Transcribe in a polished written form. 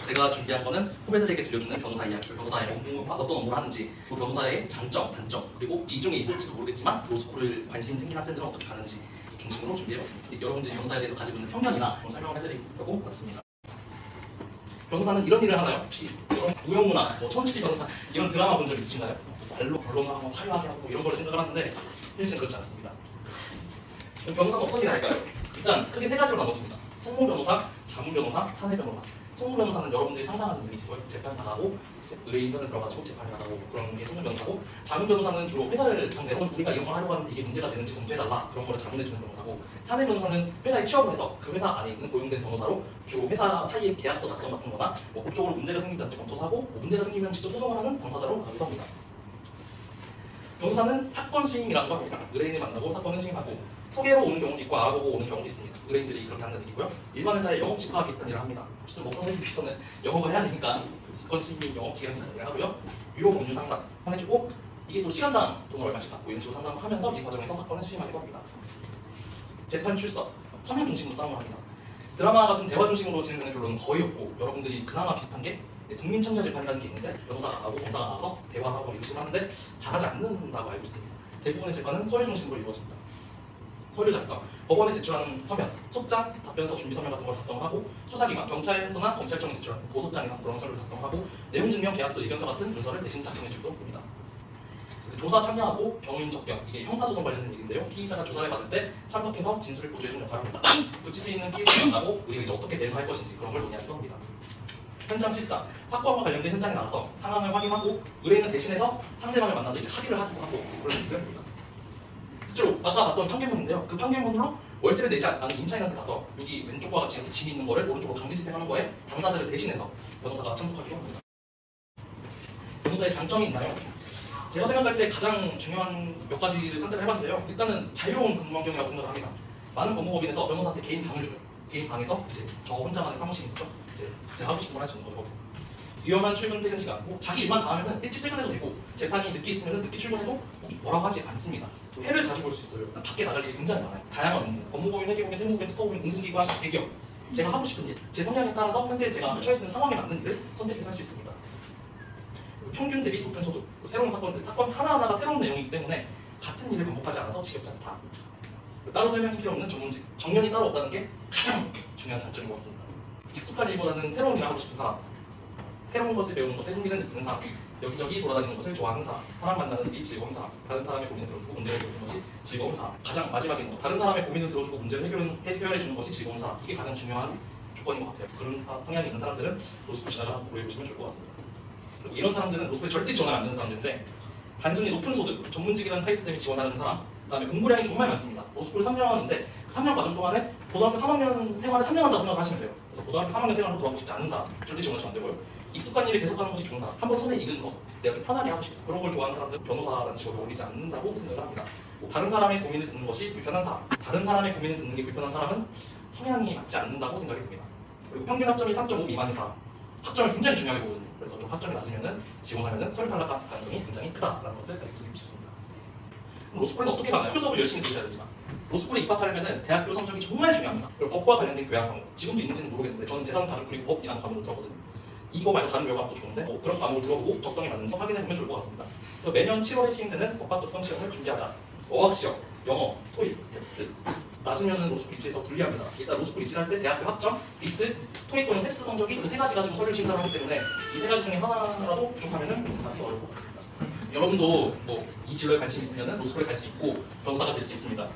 제가 준비한 거는 후배들에게 들려주는 변호사 이야기, 변호사의 업무와 어떤 업무를 하는지, 그 변호사의 장점, 단점, 그리고 이 중에 있을지도 모르겠지만 로스쿨을 관심 생긴 학생들은 어떻게 가는지 중심으로 준비해봤습니다. 여러분들이 변호사에 대해서 가지고 있는 편견이나 설명을 해드리려고 왔습니다. 변호사는 이런 일을 하나요? 혹시 이런 무용문화, 천치 변호사 이런 드라마 본 적 있으신가요? 말로 변론하고 화려하게 하고 이런 걸 생각을 하는데 현실은 그렇지 않습니다. 변호사가 어떤 일을 할까요? 일단 크게 세 가지로 나눠집니다. 성무 변호사, 자문 변호사, 사내 변호사. 성무 변호사는 여러분들이 상상하는 일이시고요. 재판 나가고 의뢰인 편에 들어가지고 재판 나가고 그런 게 성무 변호사고, 자문 변호사는 주로 회사를 상대로 우리가 이런 걸 하려고 하는데 이게 문제가 되는지 검토해달라 그런 거를 자문해주는 변호사고, 사내 변호사는 회사에 취업을 해서 그 회사 안에 있는 고용된 변호사로 주로 회사 사이에 계약서 작성 같은 거나 법적으로 문제가 생기지 않게 검토도 하고, 문제가 생기면 직접 소송을 하는 당사자로 나가기도 합니다. 변호사는 사건 수임이라는 걸 합니다. 의뢰인을 만나고 사건을 수임하고, 소개로 오는 경우도 있고 알아보고 오는 경우도 있습니다. 의뢰인들이 그렇게 하는 일이고요. 일반 회사의 영업직과 비슷한 일을 합니다. 어쨌든 먹고 살기 위해서는 영업을 해야 되니까 사건 수임이 영업직이랑 비슷한 일을 하고요. 유효 법률 상담 해주고, 이게 또 시간당 돈을 얼마씩 받고 이런 식으로 상담을 하면서 이 과정에서 사건을 수임하기도 합니다. 재판 출석, 서면 중심으로 싸움을 합니다. 드라마 같은 대화 중심으로 진행되는 결론은 거의 없고, 여러분들이 그나마 비슷한 게 국민참여재판이라는 게 있는데 변호사가 나오고 검사가 나와서 대화하고 이런 식으로 하는데 잘하지 않는다고 알고 있습니다. 대부분의 재판은 서류 중심으로 이루어집니다. 서류 작성, 법원에 제출하는 서면, 소장, 답변서 준비 서면 같은 걸 작성하고, 수사기관, 경찰서나 검찰청에 제출하는 고소장이나 그런 서류를 작성하고, 내용증명, 계약서, 의견서 같은 문서를 대신 작성해주기도 합니다. 조사 참여하고 병인 접견, 이게 형사소송 관련된 일인데요. 피의자가 조사를 받을 때 참석해서 진술을 보조해주는 역할을 합니다. 붙일 수 있는 피해자를 만나고 우리가 이제 어떻게 대응할 것인지 그런 걸 논의하기도 합니다. 현장 실사, 사건과 관련된 현장에 나가서 상황을 확인하고 의뢰인은 대신해서 상대방을 만나서 이제 합의를 하기도 하고 그런 일을 합니다. 실제로 아까 봤던 판결문인데요. 그 판결문으로 월세를 내지 않은 임차인한테 가서 여기 왼쪽과 같이 이렇게 짐이 있는 거를 오른쪽으로 강제 집행하는 거에 당사자를 대신해서 변호사가 참석하기도 합니다. 변호사의 장점이 있나요? 제가 생각할 때 가장 중요한 몇 가지를 선택을 해봤는데요. 일단은 자유로운 근무 환경이라고 생각을 합니다. 많은 법무법인에서 변호사한테 개인 방을 줘요. 개인 방에서 이제 저 혼자만의 사무실이니까 이제 제가 하고 싶은 걸 할 수 있는 거죠. 거기서 유연한 출근 퇴근 시간, 자기 일만 다 하면은 일찍 퇴근해도 되고, 재판이 늦게 있으면 늦게 출근해도 뭐라고 하지 않습니다. 해를 자주 볼 수 있어요. 밖에 나갈 일이 굉장히 많아요. 다양한 업무, 법무법인, 회계법인, 세무법인, 특허법인, 공공기관, 대기업, 제가 하고 싶은 일, 제 성향에 따라서 현재 제가 처해 있는 상황에 맞는 일을 선택해서 할 수 있습니다. 평균 대비 높은 소득, 새로운 사건들, 사건 하나하나가 새로운 내용이기 때문에 같은 일을 반복하지 않아서 지겹지 않다. 따로 설명이 필요 없는 전문직, 정년이 따로 없다는 게 가장 중요한 장점인 것 같습니다. 익숙한 일보다는 새로운 일을 하고 싶은 사람, 새로운 것을 배우는 것에 흥미는 있는 사람, 여기저기 돌아다니는 것을 좋아하는 사람, 사람 만나는 일이 즐거운 사람, 다른 사람의 고민을 들어주고 문제를 해결하는 것이 즐거운 사람, 가장 마지막에는 다른 사람의 고민을 들어주고 문제를 해결해주는 것이 즐거운 사람, 이게 가장 중요한 조건인 것 같아요. 그런 성향이 있는 사람들은 로스쿨 진학을 한번 고려해보시면 좋을 것 같습니다. 그리고 이런 사람들은 로스쿨에 절대 지원하면 안 되는 사람들인데, 단순히 높은 소득, 전문직이라는 타이틀 때문에 지원하는 사람, 그 다음에 공부량이 정말 많습니다. 로스쿨 3년인데 그 3년 과정 동안에 고등학교 3학년 생활을 3년 한다고 생각하시면 돼요. 그래서 고등학교 3학년 생활로 돌아가고 싶지 않은 사람, 절대 지원하시면 안 되고요. 익숙한 일을 계속하는 것이 좋은 사람, 한번 손에 익은 거, 내가 좀 편하게 하고 싶다, 그런 걸 좋아하는 사람들은 변호사라는 직업에 어울리지 않는다고 생각을 합니다. 다른 사람의 고민을 듣는 것이 불편한 사람, 다른 사람의 고민을 듣는 게 불편한 사람은 성향이 맞지 않는다고 생각이 듭니다. 그리고 평균 학점이 3.5 미만인 사람, 학점을 굉장히 중요하게 보거든요. 그래서 좀 학점이 낮으면은 지원하면은 서류 탈락 가능성이 굉장히 크다라는 것을 말씀드리고 싶습니다. 로스쿨은 어떻게 가나요? 수업을 열심히 들으셔야 됩니다. 로스쿨에 입학하려면 대학교 성적이 정말 중요합니다. 그리고 법과 관련된 교양 과목, 지금도 있는지는 모르겠는데 저는 재산 가족 그리고 법이라는 과목을 들었거든요. 이거 말고 다른 교양도 좋은데 그런 과목을 들어보고 적성에 맞는지 확인해보면 좋을 것 같습니다. 매년 7월에 시행되는 법학 적성 시험을 준비하자. 어학 시험, 영어, 토익, 텍스. 낮으면은 로스쿨 입시에서 불리합니다. 일단 로스쿨 입시를 할 때 대학교 학점, 리트, 토익 또는 텍스 성적이 그 세 가지 가지고 서류 심사를 하기 때문에 이 세 가지 중에 하나라도 부족하면은 답이 어려울 것 같습니다. 여러분도 이 진로에 관심 있으면 로스쿨에 갈 수 있고 변호사가 될 수 있습니다.